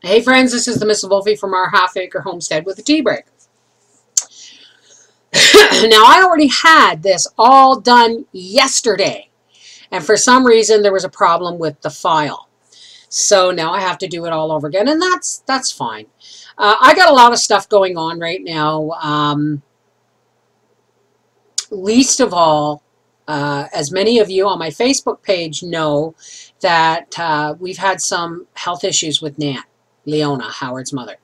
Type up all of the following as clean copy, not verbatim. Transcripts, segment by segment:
Hey friends, this is the Miss Wolfie from our half-acre homestead with a tea break. Now I already had this all done yesterday, and for some reason there was a problem with the file. So now I have to do it all over again, and that's fine. I got a lot of stuff going on right now. Least of all, as many of you on my Facebook page know, that we've had some health issues with Nan, Leona, Howard's mother.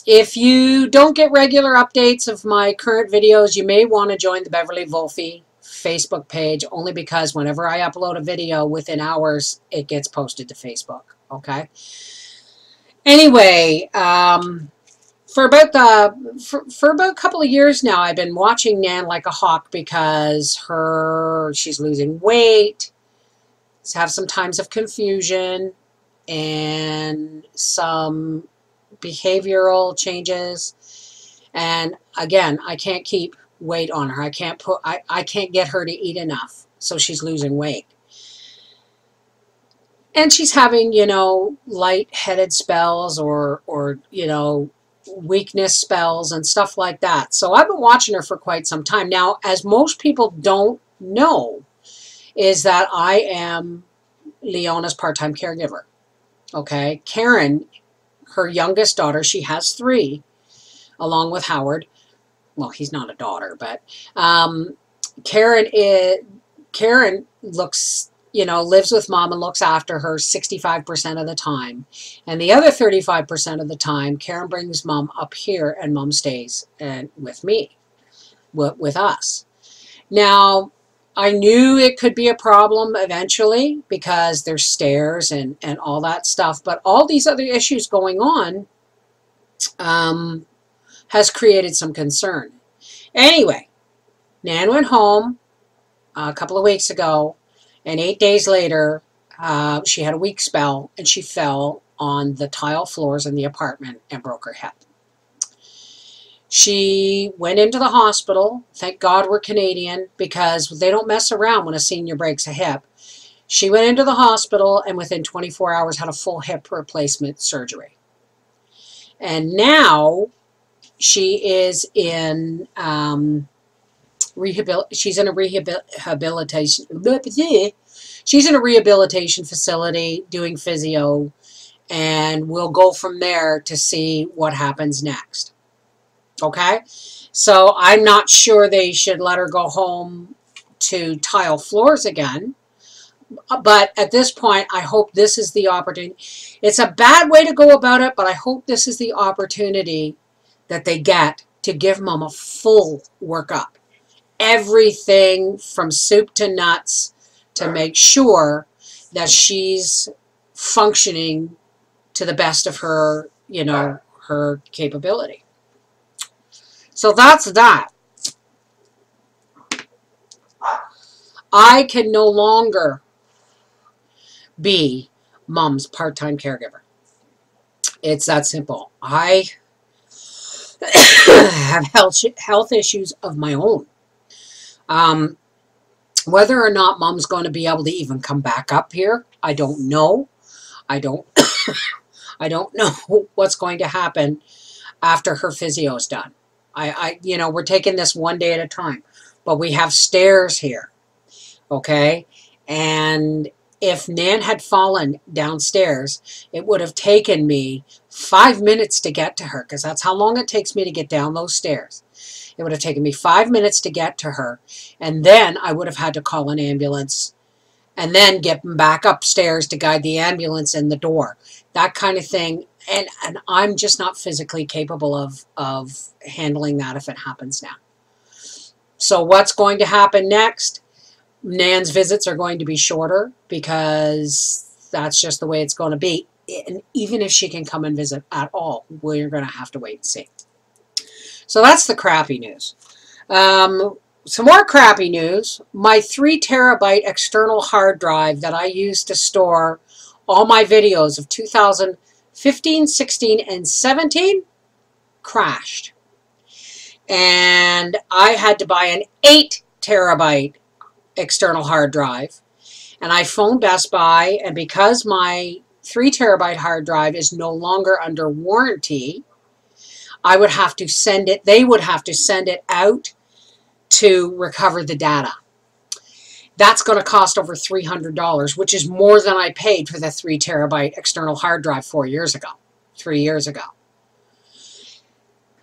If you don't get regular updates of my current videos, you may want to join the Beverly Wolfie Facebook page, only because whenever I upload a video, within hours, it gets posted to Facebook, okay? Anyway, for about a couple of years now, I've been watching Nan like a hawk because she's losing weight, have some times of confusion, and some behavioral changes. And again, I can't keep weight on her. I can't get her to eat enough, so she's losing weight. And she's having, lightheaded spells or weakness spells and stuff like that. So I've been watching her for quite some time. Now, as most people don't know, is that I am Leona's part-time caregiver. Okay, Karen, her youngest daughter, she has 3, along with Howard. Well, he's not a daughter, but Karen looks, lives with mom and looks after her 65% of the time. And the other 35% of the time, Karen brings mom up here and mom stays with me, with us. Now, I knew it could be a problem eventually because there's stairs and all that stuff. But all these other issues going on has created some concern. Anyway, Nan went home a couple of weeks ago, and 8 days later, she had a weak spell, and she fell on the tile floors in the apartment and broke her hip. She went into the hospital. Thank God we're Canadian, because they don't mess around when a senior breaks a hip. She went into the hospital and within 24 hours had a full hip replacement surgery. And now she is in she's in a rehabilitation. She's in a rehabilitation facility doing physio, and we'll go from there to see what happens next. Okay, so I'm not sure they should let her go home to tile floors again. But at this point, I hope this is the opportunity. It's a bad way to go about it, but I hope this is the opportunity that they get to give mom a full workup. Everything from soup to nuts to make sure that she's functioning to the best of her, her capability. So that's that. I can no longer be mom's part-time caregiver. It's that simple. I have health issues of my own. Whether or not mom's going to be able to even come back up here, I don't know. I don't know what's going to happen after her physio's done. We're taking this one day at a time, but we have stairs here, okay? And if Nan had fallen downstairs, it would have taken me 5 minutes to get to her, because that's how long it takes me to get down those stairs. It would have taken me 5 minutes to get to her, and then I would have had to call an ambulance and then get back upstairs to guide the ambulance in the door, that kind of thing. And I'm just not physically capable of handling that if it happens now. So what's going to happen next? Nan's visits are going to be shorter because that's just the way it's going to be. And even if she can come and visit at all, we're going to have to wait and see. So that's the crappy news. Some more crappy news. My 3 terabyte external hard drive that I use to store all my videos of 2015, 16, and 17 crashed. And I had to buy an 8 terabyte external hard drive. And I phoned Best Buy, and because my 3 terabyte hard drive is no longer under warranty, I would have to send it, they would have to send it out to recover the data. That's going to cost over $300, which is more than I paid for the 3 terabyte external hard drive 3 years ago.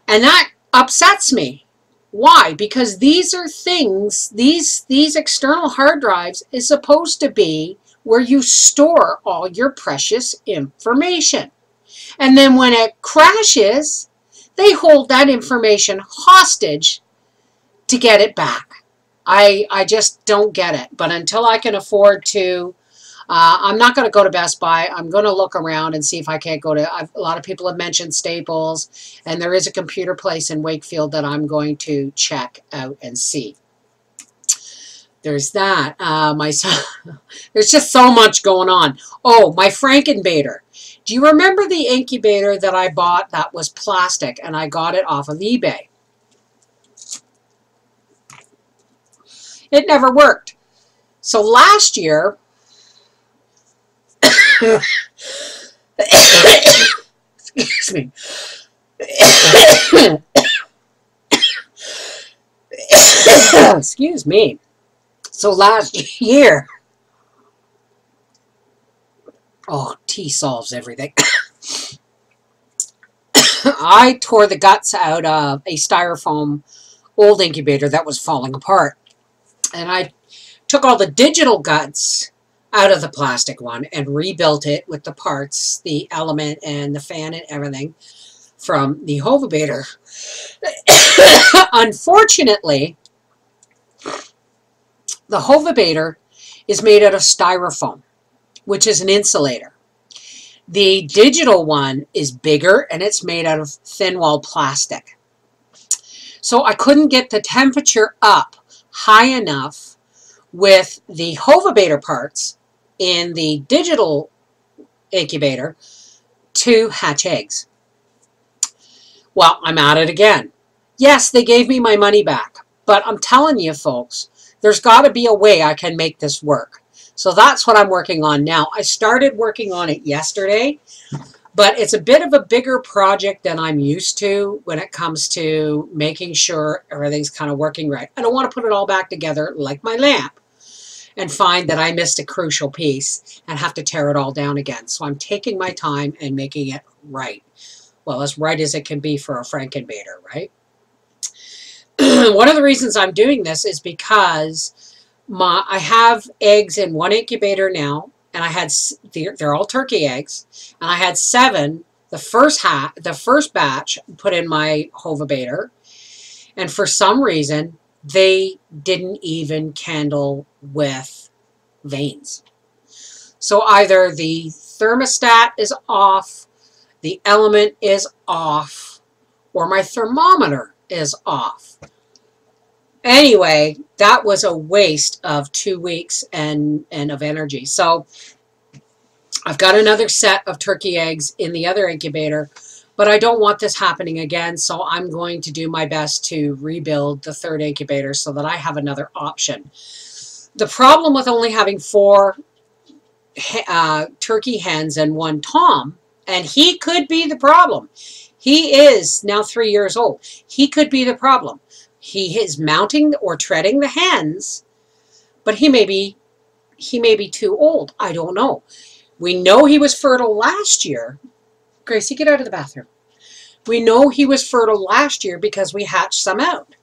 And that upsets me. Why? Because these are things, these external hard drives is supposed to be where you store all your precious information. And then when it crashes, they hold that information hostage to get it back. I just don't get it. But until I can afford to, I'm not going to go to Best Buy. I'm going to look around and see if I can't go to, a lot of people have mentioned Staples, and there is a computer place in Wakefield that I'm going to check out and see. There's that. My son, there's just so much going on. Oh, my Frankenbator. Do you remember the incubator that I bought that was plastic, and I got it off of eBay? It never worked. So last year, excuse me. Excuse me. So last year, oh, tea solves everything. I tore the guts out of a styrofoam old incubator that was falling apart. And I took all the digital guts out of the plastic one and rebuilt it with the parts, the element and the fan and everything from the Incubator. Unfortunately, the Incubator is made out of styrofoam, which is an insulator. The digital one is bigger and it's made out of thin-wall plastic. So I couldn't get the temperature up high enough with the Incubator parts in the digital incubator to hatch eggs. Well, I'm at it again. Yes, they gave me my money back, but I'm telling you folks, there's got to be a way I can make this work. So that's what I'm working on now. I started working on it yesterday, but it's a bit of a bigger project than I'm used to when it comes to making sure everything's kind of working right. I don't want to put it all back together like my lamp and find that I missed a crucial piece and have to tear it all down again. So I'm taking my time and making it right. Well, as right as it can be for a Frankenbator, right? One of the reasons I'm doing this is because I have eggs in one incubator now, and I had, they're all turkey eggs, and I had 7 the first batch put in my Incubator, and for some reason they didn't even candle with vanes. So either the thermostat is off, the element is off, or my thermometer is off. Anyway, that was a waste of 2 weeks and of energy. So I've got another set of turkey eggs in the other incubator, but I don't want this happening again, so I'm going to do my best to rebuild the 3rd incubator so that I have another option. The problem with only having 4 turkey hens and 1 tom, and he could be the problem. He is now 3 years old. He could be the problem. He is mounting or treading the hens, but he may be too old. I don't know. We know he was fertile last year. Gracie, get out of the bathroom. We know he was fertile last year because we hatched some out.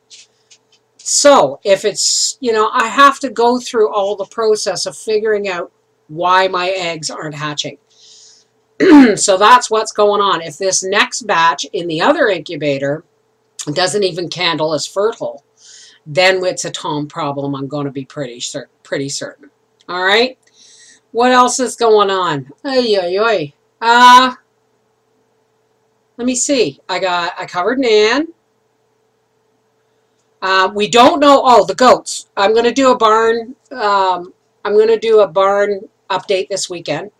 So if it's, you know, I have to go through all the process of figuring out why my eggs aren't hatching. So that's what's going on. If this next batch in the other incubator doesn't even candle as fertile, then it's a tom problem. I'm going to be pretty certain. All right. What else is going on? Let me see. I covered Nan. We don't know. Oh, the goats. I'm going to do a barn. I'm going to do a barn update this weekend.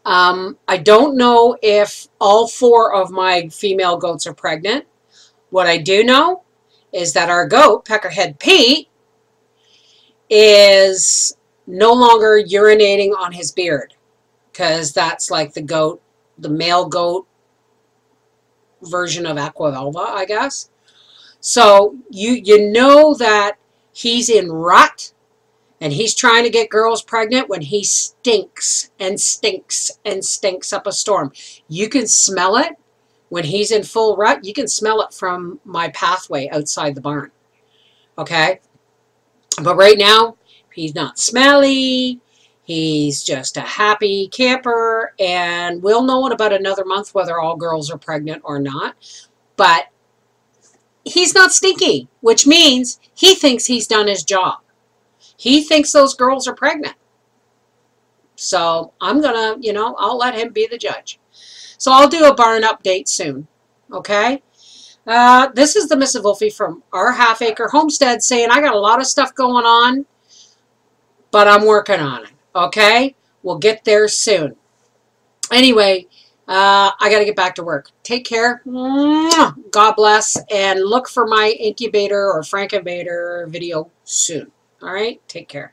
I don't know if all 4 of my female goats are pregnant. What I do know is that our goat, Peckerhead Pete, is no longer urinating on his beard. because that's like the male goat version of Aquavelva, I guess. So you know that he's in rut and he's trying to get girls pregnant when he stinks and stinks and stinks up a storm. You can smell it when he's in full rut. You can smell it from my pathway outside the barn. Okay? But right now, he's not smelly. He's just a happy camper, and we'll know in about another month whether all girls are pregnant or not. But he's not stinky, which means he thinks he's done his job. He thinks those girls are pregnant. So I'm going to, I'll let him be the judge. So I'll do a barn update soon. Okay? This is the Miss Wolfie from our half-acre homestead saying, I got a lot of stuff going on, but I'm working on it. Okay? We'll get there soon. Anyway, I got to get back to work. Take care. God bless. And look for my incubator or Frankenbator video soon. All right? Take care.